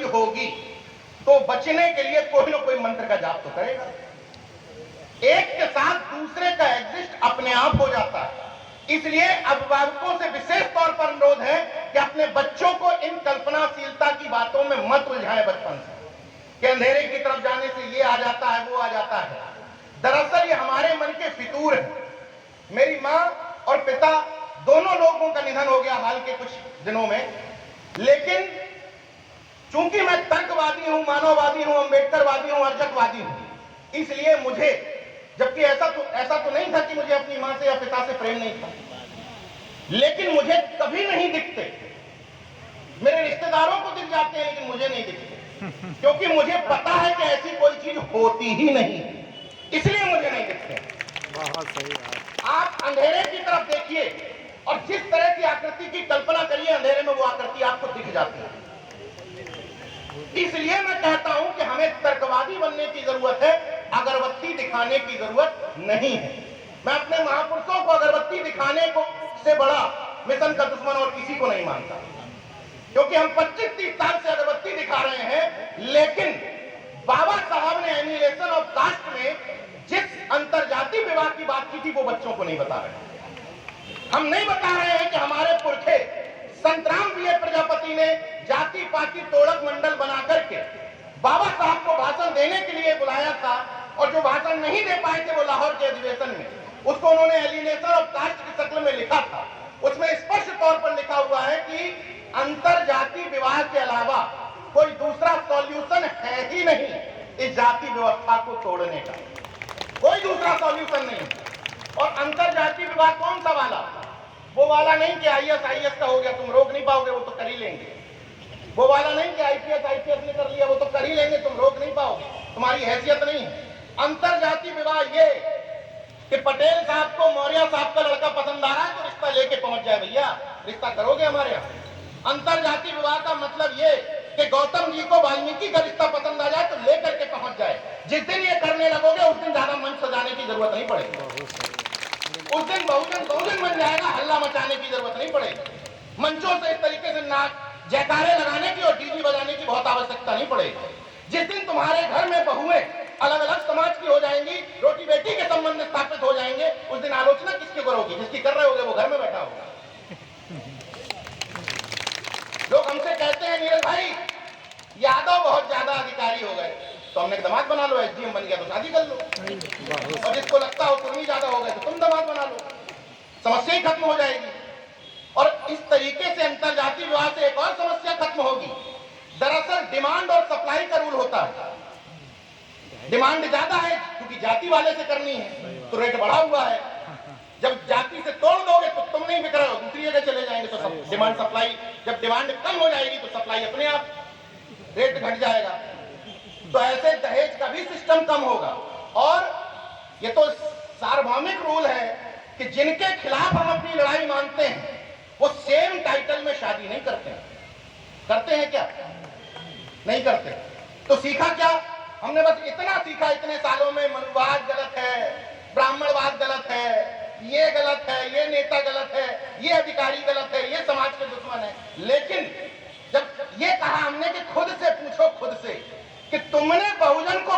होगी तो बचने के लिए कोई ना कोई मंत्र का जाप तो करेगा। एक के साथ दूसरे का एग्जिस्ट अपने आप हो जाता है। इसलिए अभिभावकों से विशेष तौर पर अनुरोध है कि अपने बच्चों को इन कल्पनाशीलता की बातों में मत उलझाएं बचपन से, कि अंधेरे की तरफ जाने से ये आ जाता है, वो आ जाता है। दरअसल ये हमारे मन के फितूर है। मेरी माँ और पिता दोनों लोगों का निधन हो गया हाल के कुछ दिनों में, लेकिन चूंकि मैं तर्कवादी हूं, मानववादी हूं, अम्बेडकरवादी हूं, अर्जकवादी हूं, इसलिए मुझे, जबकि ऐसा तो नहीं था कि मुझे अपनी मां से या पिता से प्रेम नहीं था, लेकिन मुझे कभी नहीं दिखते। मेरे रिश्तेदारों को दिख जाते हैं लेकिन मुझे नहीं दिखते, क्योंकि मुझे पता है कि ऐसी कोई चीज होती ही नहीं, इसलिए मुझे नहीं दिखते। बहुत सही बात। आप अंधेरे की तरफ देखिए और जिस तरह की आकृति की कल्पना करिए, अंधेरे में वो आकृति आपको दिख जाती है। इसलिए मैं कहता हूं कि हमें तर्कवादी बनने की जरूरत है, अगरबत्ती दिखाने की जरूरत नहीं है। मैं अपने महापुरुषों को अगरबत्ती दिखाने को से बड़ा मिशन का दुश्मन और किसी को नहीं मानता, क्योंकि हम 25-30 साल से अगरबत्ती दिखा रहे हैं, लेकिन बाबा साहब ने एनिहिलेशन ऑफ कास्ट में जिस अंतरजातीय विवाह की बात की थी वो बच्चों को नहीं बता रहे। हम नहीं बता रहे हैं कि हमारे पुरखे संत राम प्रिय प्रजापति ने जाति पाति तोड़क मंडल बना करके बाबा साहब को भाषण देने के लिए बुलाया था, और जो भाषण नहीं दे पाए थे वो लाहौर के अधिवेशन में, उसको उन्होंने एलिनेशन ऑफ कास्ट की शक्ल में लिखा था। उसमें स्पष्ट तौर पर लिखा हुआ है कि अंतरजातीय विवाह के अलावा कोई दूसरा सॉल्यूशन है ही नहीं इस जाति व्यवस्था को तोड़ने का, कोई दूसरा सॉल्यूशन नहीं। और अंतरजातीय विवाह कौन सा वाला? वो वाला नहीं कि IAS का हो गया, तुम रोक नहीं पाओगे, वो तो कर ही लेंगे। वो वाला नहीं कि IPS ने कर लिया, वो तो कर ही लेंगे, तुम रोक नहीं पाओगे, तुम्हारी हैसियत नहीं है। अंतरजातीय विवाह ये कि पटेल साहब को मौर्य साहब का लड़का पसंद आ रहा है तो रिश्ता लेके पहुंच जाए, भैया रिश्ता करोगे हमारे यहाँ। अंतरजातीय विवाह का मतलब ये कि गौतम जी को वाल्मीकि का रिश्ता पसंद आ जाए तो लेकर के पहुंच जाए। जिस दिन ये करने लगोगे उस दिन ज्यादा मंच सजाने की जरूरत नहीं पड़ेगी, उस दिन बहुजन बन जाएगा, हल्ला मचाने की जरूरत नहीं पड़ेगी। मंचों से इस तरीके से नाक जयकारे लगाने की और डीजे बजाने की बहुत आवश्यकता नहीं पड़ेगी। जिस दिन तुम्हारे घर में बहुएं अलग अलग समाज की हो जाएंगी, रोटी बेटी के संबंध स्थापित हो जाएंगे, उस दिन आलोचना किसकी करोगी? जिसकी कर रहे होगे वो घर में बैठा होगा। लोग हमसे कहते हैं नीरज भाई यादव बहुत ज्यादा अधिकारी हो गए, तो हमने दामाद बना लो, SDM बन गया तो शादी कर लो, और जिसको लगता हो कुर्मी ज्यादा हो गए तो तुम दामाद बना लो, समस्या ही खत्म हो जाएगी। और इस तरीके से अंतरजातीय विवाह से एक और समस्या खत्म होगी। दरअसल डिमांड और सप्लाई का रूल होता है। डिमांड ज्यादा है क्योंकि जाति वाले से करनी है तो रेट बढ़ा हुआ है, जब जाति से तोड़ दोगे तो तुम नहीं बिक रहे हो, दूसरी जगह चले जाएंगे, तो डिमांड सप्लाई, जब डिमांड कम हो जाएगी तो सप्लाई अपने आप रेट घट जाएगा। तो ऐसे दहेज का भी सिस्टम कम होगा। और ये तो सार्वभौमिक रूल है कि जिनके खिलाफ हम अपनी लड़ाई मानते हैं वो सेम टाइटल में शादी नहीं करते हैं। करते हैं क्या? नहीं करते। तो सीखा क्या हमने? बस इतना सीखा इतने सालों में, मनुवाद गलत है, ब्राह्मणवाद गलत है, ये गलत है, ये नेता गलत है, ये अधिकारी